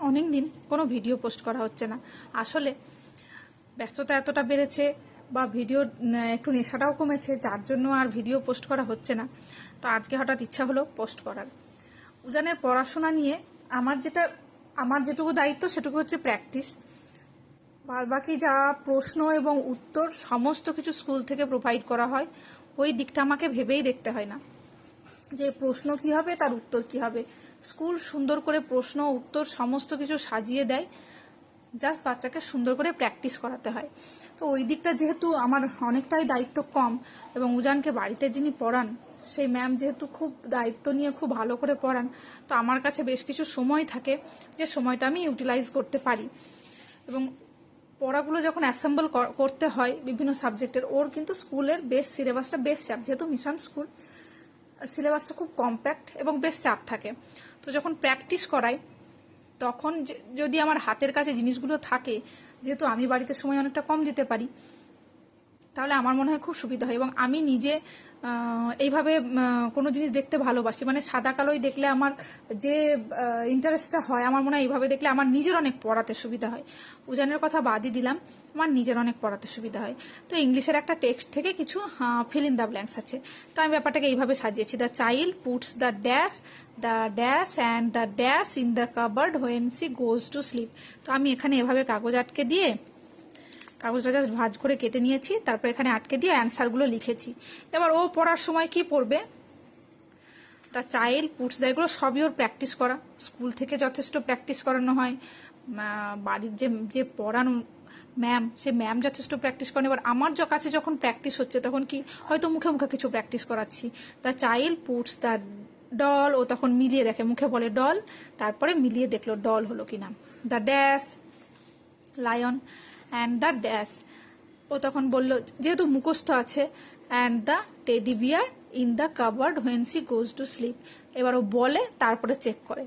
অনেক দিন কোনো ভিডিও পোস্ট করা হচ্ছে না। আসলে ব্যস্ততা এতটা বেড়েছে বা ভিডিও একটু নেশাটাও কমেছে, যার জন্য আর ভিডিও পোস্ট করা হচ্ছে না। তো আজকে হঠাৎ ইচ্ছা হলো পোস্ট করার। উজানের পড়াশোনা নিয়ে আমার যেটুকু দায়িত্ব সেটুকু হচ্ছে প্র্যাকটিস। বাকি যা প্রশ্ন এবং উত্তর সমস্ত কিছু স্কুল থেকে প্রোভাইড করা হয়, ওই দিকটা আমাকে ভেবেই দেখতে হয় না যে প্রশ্ন কি হবে তার উত্তর কি হবে। স্কুল সুন্দর করে প্রশ্ন উত্তর সমস্ত কিছু সাজিয়ে দেয়, জাস্ট বাচ্চাকে সুন্দর করে প্র্যাকটিস করাতে হয়। তো ওই দিকটা যেহেতু আমার অনেকটাই দায়িত্ব কম, এবং উজানকে বাড়িতে যিনি পড়ান সেই ম্যাম যেহেতু খুব দায়িত্ব নিয়ে খুব ভালো করে পড়ান, তো আমার কাছে বেশ কিছু সময় থাকে যে সময়টা আমি ইউটিলাইজ করতে পারি। এবং পড়াগুলো যখন অ্যাসেম্বল করতে হয় বিভিন্ন সাবজেক্টের, ওর কিন্তু স্কুলের বেশ সিলেবাসটা বেশ চাপ, যেহেতু মিশন স্কুল সিলেবাসটা খুব কম্প্যাক্ট এবং বেশ চাপ থাকে। তো যখন প্র্যাকটিস করাই তখন যদি আমার হাতের কাছে জিনিসগুলো থাকে, যেহেতু আমি বাড়িতে সময় অনেকটা কম দিতে পারি, তাহলে আমার মনে হয় খুব সুবিধা হয়। এবং আমি নিজে এইভাবে কোনো জিনিস দেখতে ভালোবাসি, মানে সাদা কালোই দেখলে আমার যে ইন্টারেস্টটা হয়, আমার মনে হয় এইভাবে দেখলে আমার নিজের অনেক পড়াতে সুবিধা হয়। উজানের কথা বাদই দিলাম, আমার নিজের অনেক পড়াতে সুবিধা হয়। তো ইংলিশের একটা টেক্সট থেকে কিছু ফিল ইন দ্য ব্ল্যাঙ্কস আছে, তো আমি ব্যাপারটাকে এইভাবে সাজিয়েছি। The child puts the dash and the dash in the cupboard when she goes to slip. তো আমি এখানে এভাবে কাগজ আটকে দিয়ে, কাগজটা জাস্ট ভাঁজ করে কেটে নিয়েছি, তারপর এখানে আটকে দিয়ে অ্যান্সারগুলো লিখেছি। এবার ও পড়ার সময় কি পড়বে, দ্য চাইল্ড পুটস দ্য, এগুলো সবই ওর প্র্যাকটিস করা, স্কুল থেকে যথেষ্ট প্র্যাকটিস করানো হয়। বাড়ির যে পড়ানো ম্যাম, সে ম্যাম যথেষ্ট প্র্যাকটিস করেন। এবার আমার কাছে যখন প্র্যাকটিস হচ্ছে তখন কি হয়তো মুখে মুখে কিছু প্র্যাকটিস করাচ্ছি। The child puts the doll, ও তখন মিলিয়ে দেখে, মুখে বলে ডল, তারপরে মিলিয়ে দেখলো ডল হলো কিনা। The dash lion and the dash, ও তখন বলল যেহেতু মুখস্থ আছে, and the teddy bear in the cupboard when she goes to sleep. এবার ও বলে তারপরে চেক করে।